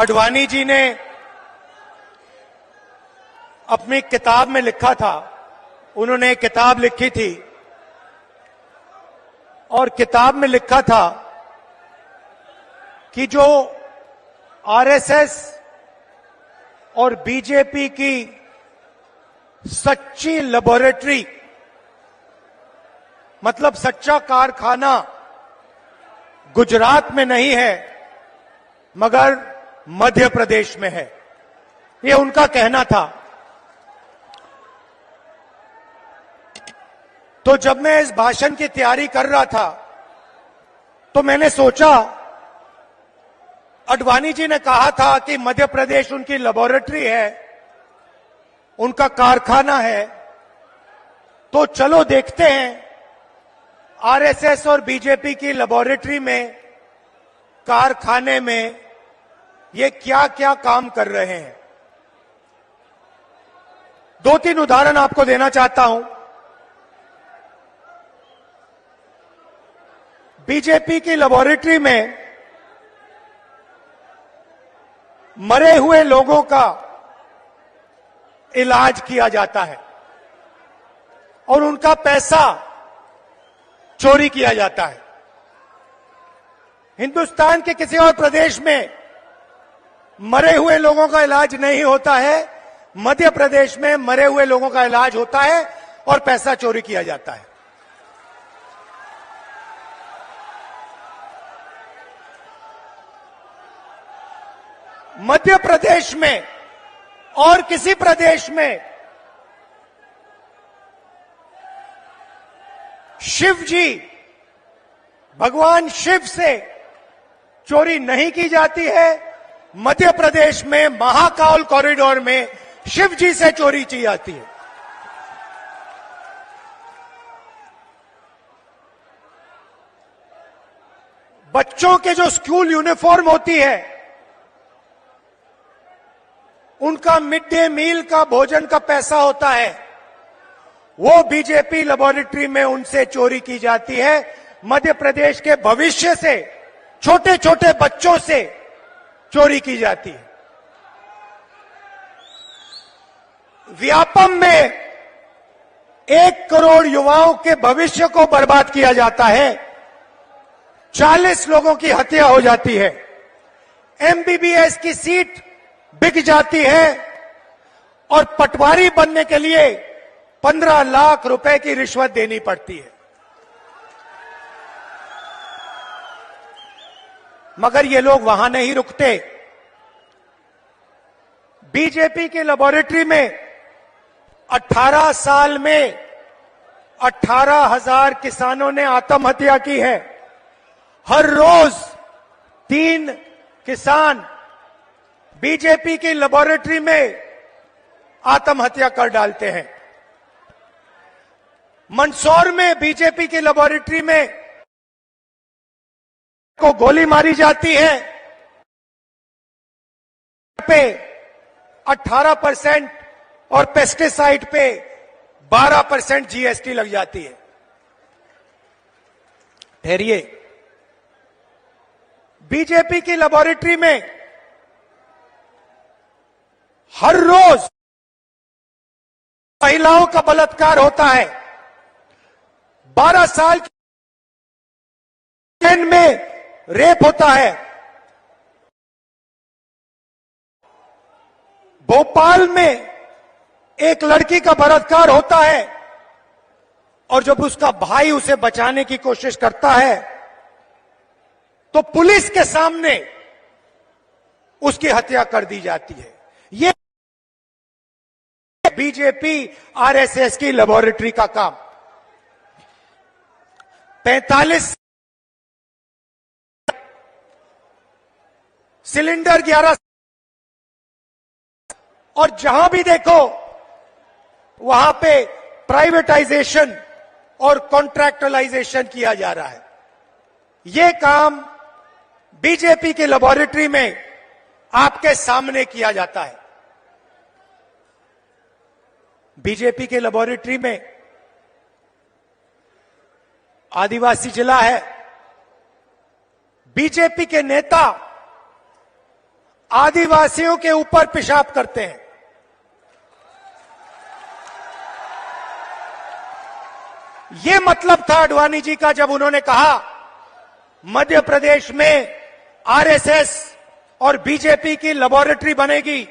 अडवाणी जी ने अपनी किताब में लिखा था, उन्होंने एक किताब लिखी थी और किताब में लिखा था कि जो आरएसएस और बीजेपी की सच्ची लेबोरेटरी, मतलब सच्चा कारखाना गुजरात में नहीं है मगर मध्य प्रदेश में है, ये उनका कहना था। तो जब मैं इस भाषण की तैयारी कर रहा था तो मैंने सोचा, अडवाणी जी ने कहा था कि मध्य प्रदेश उनकी लेबोरेटरी है, उनका कारखाना है, तो चलो देखते हैं आरएसएस और बीजेपी की लेबोरेटरी में, कारखाने में ये क्या क्या काम कर रहे हैं। दो तीन उदाहरण आपको देना चाहता हूं। बीजेपी की लेबोरेटरी में मरे हुए लोगों का इलाज किया जाता है और उनका पैसा चोरी किया जाता है। हिंदुस्तान के किसी और प्रदेश में मरे हुए लोगों का इलाज नहीं होता है, मध्य प्रदेश में मरे हुए लोगों का इलाज होता है और पैसा चोरी किया जाता है। मध्य प्रदेश में और किसी प्रदेश में शिव जी, भगवान शिव से चोरी नहीं की जाती है। मध्य प्रदेश में महाकाल कॉरिडोर में शिव जी से चोरी की जाती है। बच्चों के जो स्कूल यूनिफॉर्म होती है, उनका मिड डे मील का भोजन का पैसा होता है, वो बीजेपी लेबोरेटरी में उनसे चोरी की जाती है। मध्य प्रदेश के भविष्य से, छोटे छोटे बच्चों से चोरी की जाती है। व्यापम में 1 करोड़ युवाओं के भविष्य को बर्बाद किया जाता है, 40 लोगों की हत्या हो जाती है, एमबीबीएस की सीट बिक जाती है और पटवारी बनने के लिए 15 लाख रुपए की रिश्वत देनी पड़ती है। मगर ये लोग वहां नहीं रुकते। बीजेपी की लेबोरेटरी में 18 साल में 18,000 किसानों ने आत्महत्या की है। हर रोज 3 किसान बीजेपी की लेबोरेटरी में आत्महत्या कर डालते हैं। मंदसौर में बीजेपी की लेबोरेटरी में को गोली मारी जाती है, पे 18% और पेस्टिसाइड पे 12% जीएसटी लग जाती है। ठहरिए, बीजेपी की लेबोरेटरी में हर रोज महिलाओं का बलात्कार होता है। 12 साल की में रेप होता है। भोपाल में एक लड़की का बलात्कार होता है और जब उसका भाई उसे बचाने की कोशिश करता है तो पुलिस के सामने उसकी हत्या कर दी जाती है। ये बीजेपी आरएसएस की लेबोरेटरी का काम। 45 सिलेंडर 11, और जहां भी देखो वहां पे प्राइवेटाइजेशन और कॉन्ट्रैक्चुअलाइजेशन किया जा रहा है। ये काम बीजेपी की लेबोरेटरी में आपके सामने किया जाता है। बीजेपी के लेबोरेटरी में आदिवासी जिला है। बीजेपी के नेता आदिवासियों के ऊपर पेशाब करते हैं। ये मतलब था आडवाणी जी का जब उन्होंने कहा मध्य प्रदेश में आरएसएस और बीजेपी की लेबोरेटरी बनेगी।